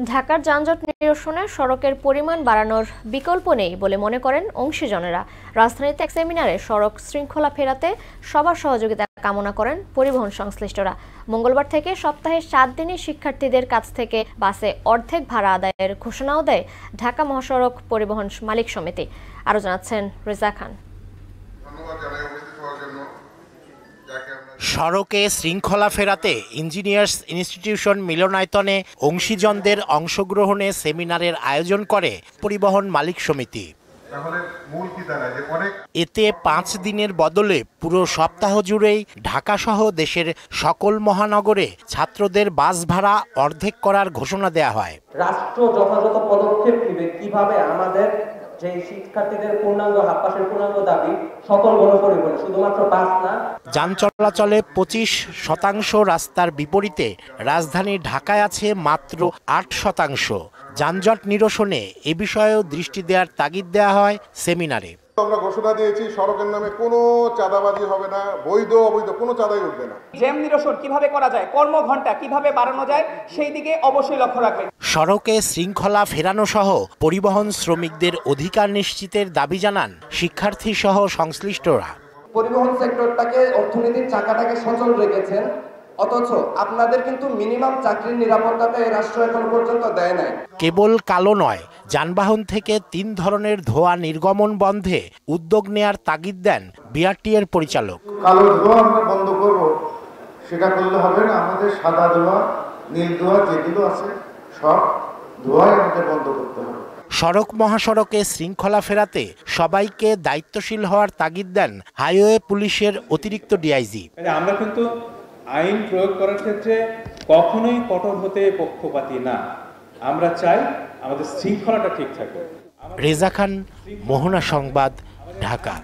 ঢাকার যানজট নিরসনে সড়কের পরিমাণ বাড়ানোর বিকল্প নেই বলে মনে করেন অংশীজনেরা। রাজধানীতে এক সেমিনারে সড়ক শৃঙ্খলা ফেরাতে সবার সহযোগিতা কামনা করেন পরিবহন সংশ্লিষ্টরা। মঙ্গলবার থেকে সপ্তাহে 7 দিনই শিক্ষার্থীদের কাছ থেকে বাসে অর্ধেক ভাড়া আদায়ের ঘোষণাও দেয় ঢাকা মহাসড়ক পরিবহন মালিক সমিতি। আরও জানাচ্ছেন রেজা খান। সড়কে শৃঙ্খলা ফেরাতে ইঞ্জিনিয়ার্স ইনস্টিটিউশন মিলনায়তনে অংশীজনদের অংশগ্রহণে সেমিনারের আয়োজন করে পরিবহন মালিক সমিতি। এতে 5 দিনের বদলে পুরো সপ্তাহ জুড়েই ঢাকাসহ দেশের সকল মহানগরে ছাত্রদের বাস ভাড়া অর্ধেক করার ঘোষণা দেয়া হয়। রাষ্ট্র যথাযথ পদক্ষেপ নেবে কিভাবে আমাদের যে শিক্ষার্থীদের পূর্ণাঙ্গ হাফপাসের পূর্ণাঙ্গ দাবি সকল গণপরিবহন শুধুমাত্র বাস না। যান চলাচলে 25% রাস্তার বিপরীতে রাজধানী ঢাকায় আছে মাত্র 8%। যানজট নিরসনে এ বিষয়েও দৃষ্টি দেওয়ার তাগিদ দেওয়া হয় সেমিনারে। আমরা ঘোষণা দিয়েছি সড়কের নামে কোনো চাঁদাবাজি হবে না, বৈধ অবৈধ কোনো চাঁদাই উঠবে না। জ্যাম নিরসন কিভাবে করা যায়, কর্মঘণ্টা কিভাবে বাড়ানো যায় সেই দিকে অবশ্যই লক্ষ্য রাখবেন। সড়কে শৃঙ্খলা ফেরানো সহ পরিবহন শ্রমিকদের অধিকার নিশ্চিতের দাবি জানান শিক্ষার্থী সহ সংশ্লিষ্টরা। পরিবহন সেক্টরটাকে অর্থনীতির চাকাটাকে সচল রেখেছেন, অথচ আপনাদের কিন্তু মিনিমাম চাকরির নিরাপত্তাটা এই রাষ্ট্র এখন পর্যন্ত দেয় নাই। কেবল কালো নয়, যানবাহন থেকে 3 ধরনের ধোঁয়া নির্গমন বন্ধে উদ্যোগ নেয়ার তাগিদ দেন বিআরটিএর পরিচালক। কালো ধোঁয়া আমরা বন্ধ করব, সেটা করলে হবে না। আমাদের সাদা ধোঁয়া, নীল ধোঁয়া যেগুলো আছে সব ধোঁয়াই আমাদের বন্ধ করতে হবে। সড়ক মহাসড়কে শৃঙ্খলা ফেরাতে সবাইকে দায়িত্বশীল হওয়ার তাগিদ দেন হাইওয়ে পুলিশের অতিরিক্ত ডিআইজি। আমরা কিন্তু আইন প্রয়োগ করার ক্ষেত্রে কখনোই কঠোর হতে পক্ষপাতী না। আমরা চাই আমাদের শৃঙ্খলাটা ঠিক থাকে। রেজা খান, মোহনা সংবাদ, ঢাকা।